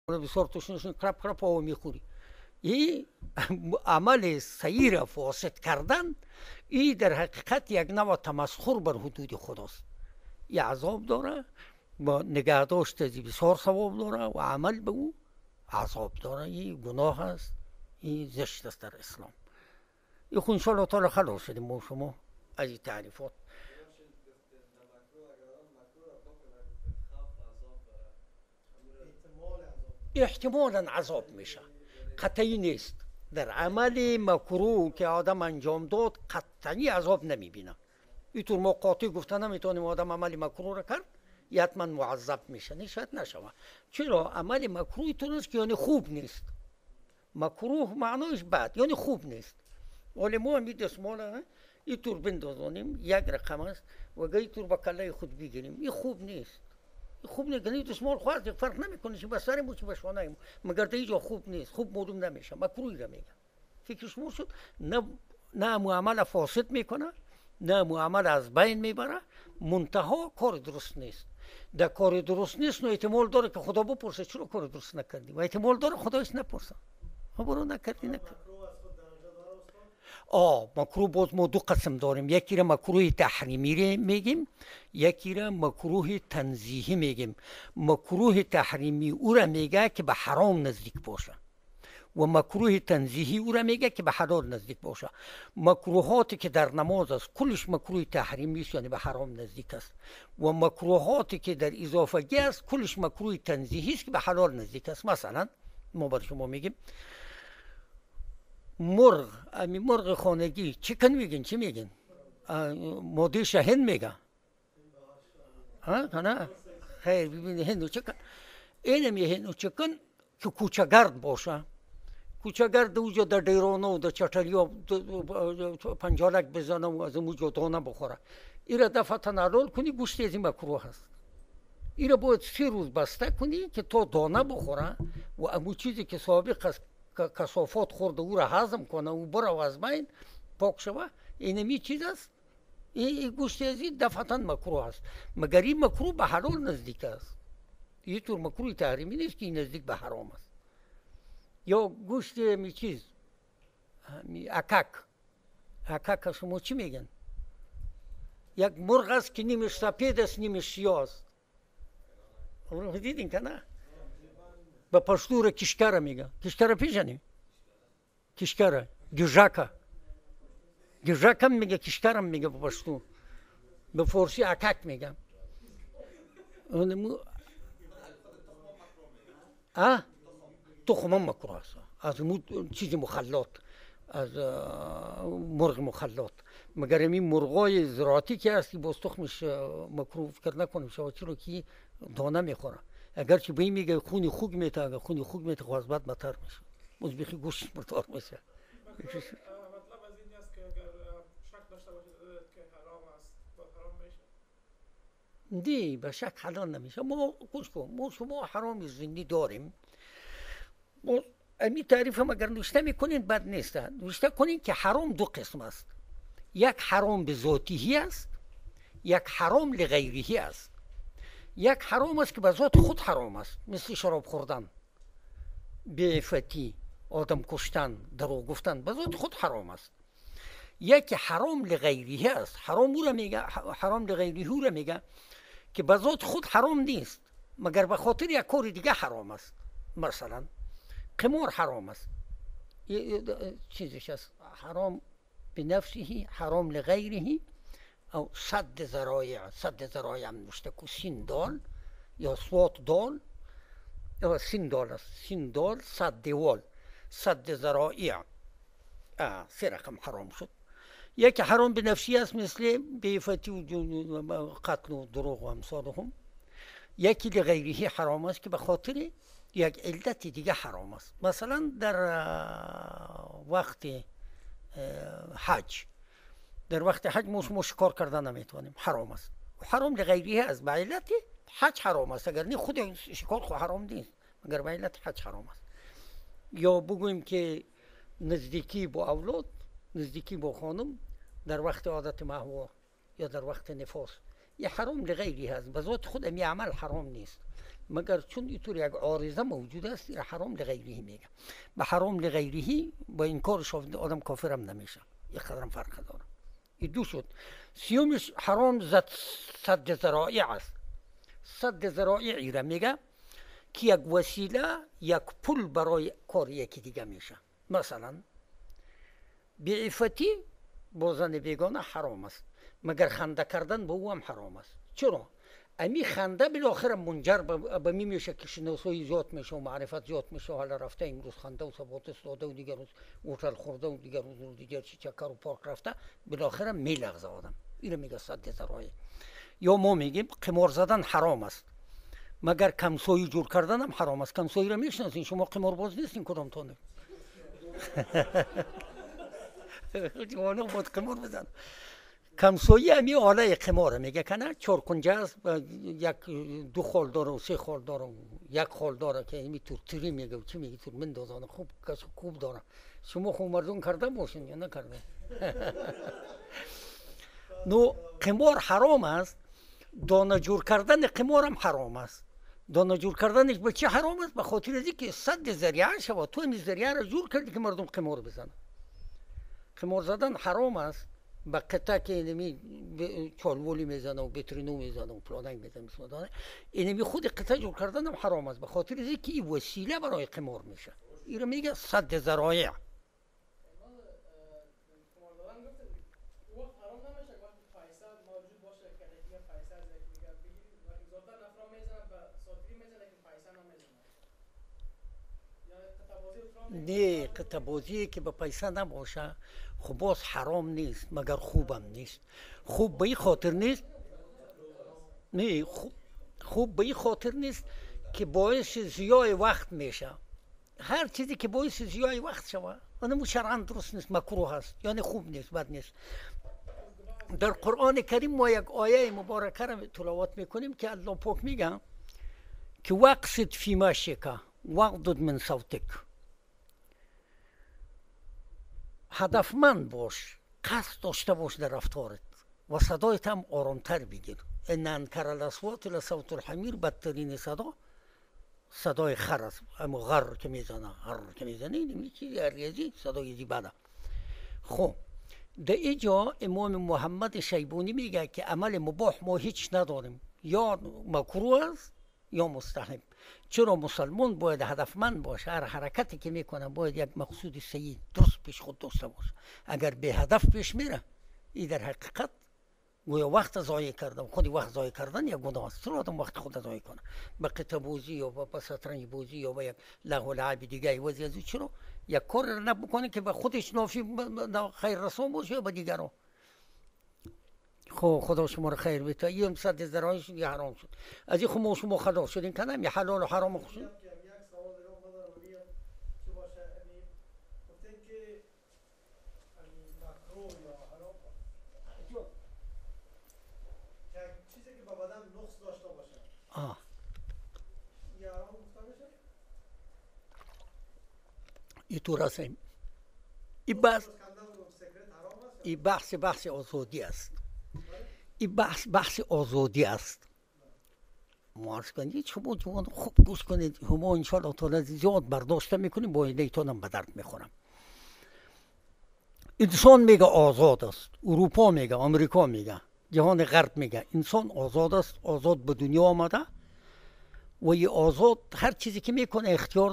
بسیار تشنشون کرپ کرپ آب میخوری. این عمل صحیح را فاسد کردن، این در حقیقت یک نوع تمسخر بر حدود خداست. این عذاب داره و نگهداشت از بسیار ثواب داره و عمل به او عذاب داره. این گناه است، این زشت است در اسلام. این خود انشاءالله تعالی خلاص شدیم ما شما از این تعریفات. احتمالاً عذاب میشه، قطعی نیست. در عمل مکروه که آدم انجام داد قطعی عذاب نمیبینه. اینطور ما قاطع گفته نمیتونیم آدم عمل مکروه را کرد حتما معذب میشه، نشد نشوه. چرا؟ عمل مکروه اینطور است که یعنی خوب نیست. مکروه معنایش بد یعنی خوب نیست. ولی ما هم این دستمال اینطور بندازانیم یک رقم است و گاهی طور با کله خود بگیریم، این خوب نیست. خوب نیست، یعنی دستمال خواهد فرق نمیکنه چی به سرمون چی به شانه‌مون، مگر در اینجا خوب نیست، خوب معلوم نمیشه، مکروهی را میگن. فکرش مو شد نه معامله فاسد میکنه، نه معامله از بین میبره، منتها کار درست نیست. در کار درست نیست، نو احتمال داره که خدا بپرسه چرا کار درست نکردی، و احتمال داره خدایش نپرسه برو نکردی. مکروه باز ما دو قسم داریم، یکی را مکروه تحریمی میگیم، یکی را مکروه تنزیهی میگیم. مکروه تحریمی او را میگه که به حرام نزدیک باشه و مکروه تنزیهی او را میگه که به حلال نزدیک باشه. مکروهاتی که در نماز است کلش مکروه تحریمی است، یعنی به حرام نزدیک است، و مکروهاتی که در اضافگی است کلش مکروه تنزیهی است که به حلال نزدیک است. مثلا ما برای شما میگیم مرغ خانگی چیکن میگن، چی میگن؟ ماده شهن میگن. نه خیر ببینید هندو چیکن، اینم یه هندو چیکن که کوچگرد باشه. کوچگرد اوجا در دیرانه و در چطلی و پنجالک بزنه و از اونجا دانه بخوره. این را دفعتا حلال کنی، گوشت از این مکروه هست. این را باید 3 روز بسته کنی که تا دانه بخوره و امو چیزی که سابق است کثافات خورده او را هضم کنه و بره و از بین پاک شوه. اینمی چیز است، این گوشت از این دفعتا مکروه است، مگر این مکروه به حلال نزدیک است. یه طور مکروه تحریمی نیست که این نزدیک به حرام است. یا گوشت می چیز اکک شما چی میگن؟ یک مرغ است که نیمش سپید است نیمش سیاه است. دیدین که نه؟ به پشتو را کشکره میگن. کشکره پیژنی؟ کشکره گژک هم میگه، کشکره هم میگه به پشتو. به فارسی اکک میگن. تخم هم مکروه است، از چیز مخلط، از مرغ مخلط. مگر این مرغای زراعتی که هستی باز تخمش مکروه فکر نکنیم شما، چرا که دانه میخوره. اگرچه به این میگه خونی خوک میته، اگر خونی خوک میته خواهد بعد بتر میشه، باز بیخی گوشت مردار میشه. مطلب از این است که اگر شک داشته باشید که حرام است باید حرام میشه؟ دی به شک حلال نمیشه. ما گوش کن، ما شما حرام زندی داریم، امی تعریف هم اگر نوشته میکنین بد نیست. نوشته کنین که حرام دو قسم است، یک حرام به ذاتیه است، یک حرام لغیریه است. یک حرام است که به ذات خود حرام است، مثل شراب خوردن، بیعفتی، آدم کشتن، دروغ گفتن، به ذات خود حرام است. یک حرام لغیریه است. حرام او را میگه، حرام لغیریه او را میگه که به ذات خود حرام نیست مگر به خاطر یک کار دیگه حرام است. مثلا قمار حرام است، چیزش است حرام به نفسه، حرام لغیره، او صد ذرایع. صد ذرایع هم نوشته که سین دال یا سوات دال، یا سین دال است، سین دال صد دیوال، صد ذرایع، 3 رقم حرام شد. یکی حرام به نفسی است مثل بیعفتی و قتل و دروغ و امثالهم. یکی لغیره حرام است که به خاطر یک علت دیگه حرام است. مثلا در وقت حج، در وقت حج ما شکار کردن نمیتونیم، حرام است. حرام لغیریه است، به علت حج حرام است، اگر نه خود شکار خود حرام نیست، مگر به علت حج حرام است. یا بگوییم که نزدیکی با اولاد، نزدیکی با خانم در وقت عادت مهوار یا در وقت نفاس، یه حرام لغیریه است، به ذات خود امی عمل حرام نیست، مگر چون اینطور یک عارضه موجود است این حرام لغیره میگه. به حرام لغیره با این کارش آدم کافرم نمیشه، یک قدرم فرق داره. این دو شد. سیومش حرام صد ذرائع است. صد ذرائع ایره میگه که یک وسیله یک پول برای کار یکی دیگه میشه. مثلا بیعفتی با زن بیگانه حرام است، مگر خنده کردن به او هم حرام است. چرا؟ امی خنده بالاخره منجر به می میشه که شناسایی زیاد میشه و معرفت زیاد میشه. حالا رفته امروز خنده و سبات داده و دیگر روز هتل خورده و دیگر روز دیگر چی چکر و پارک رفته، بالاخره میلغزه آدم. اینو میگه صد ذرایع. یا ما میگیم قمار زدن حرام است، مگر کمسویی جور کردن هم حرام است. کمسویی رو میشناسین شما؟ قمار باز نیستین کدام تونه. جوانو بود قمار بزن. کمسویی همی آله قماره میگه کنه. 4 کنجه است، یک 2 خال داره و 3 خال داره و 1 خال داره که همی تور تری میگه و چی میگه تور من دازانه خوب کس خوب داره. شما خوب مردم کرده باشین یا نکرده؟ نو قمار حرام است. دانه جور کردن قمار هم حرام است. دانه جور کردنش به چه حرام است؟ به خاطر از اینکه صد ذریعه شود. تو این ذریعه را جور کردی که مردم قمار بزنن. قمار زدن حرام است. با قطعه که اینمی چالولی میزنه و بترینو میزنه و پلاننگ میزنه، اینمی خود قطعه جور کردن هم حرام است، به خاطر از اینکه این وسیله برای قمار میشه. این رو میگه صد ذرایع. نه، قطعه بازی که به پیسه نباشه خب باز حرام نیست، مگر خوبم نیست. خوب به این خاطر نیست، نه خوب به این خاطر نیست که باعث ضیاع وقت میشه. هر چیزی که باعث ضیاع وقت شود اونم شرعاً درست نیست، مکروه است، یعنی خوب نیست، بد نیست. در قرآن کریم ما یک آیه مبارکه را تلاوت میکنیم که الله پاک میگه که وقصد فی مشیک واغضض من صوتک. هدفمند باش، قصد داشته باش در رفتارت و صدایت هم آرامتر بگیر. ان انکر الاصوات لصوت الحمیر، بدترین صدای خر است. اما غر که میزنه، غر که میزنه این چیزی هرگزی صدای زیباده. خب در اینجا امام محمد شیبانی میگه که عمل مباح ما هیچ نداریم، یا مکروه است یا مستحب. چرا مسلمان باید هدفمند باشه، هر حرکتی که میکنه باید یک مقصود صحیح درست پیش خود داشته باشه. اگر به هدف پیش میره این در حقیقت گویا وقت ضایع کردن. خودی وقت ضایع کردن یک گناه است. چرا آدم وقت خود ضایع کنه به قطعه بازی یا به شطرنج بازی یا به یک لهو و لعب دیگه؟ وضعی از چرا یک کار را نبکنه که به خودش نافی خیر رسان باشه یا به دیگران. خب خدا شما رو خیر بده. این هم صد ذرایع شد یا حرام شد. از این خب شما خدا شدین کنم یا حلال و حرام خوشید. یک سوال دیگه مدار ولی چه باشه گفتن که مکروه یا حرام یک چیزی که به بدن نقص داشته باشه یا حرام گفته میشه؟ این طور است. این بحث آزادی است. این بحث آزادی است. معرض کنید شما جوان خوب گوش کنید، شما انشاءالله تعالی زیاد برداشته میکنیم، با ایتانم به درد میخورم. انسان میگه آزاد است، اروپا میگه، امریکا میگه، جهان غرب میگه انسان آزاد است، آزاد به دنیا آمده و این آزاد هر چیزی که میکنه اختیار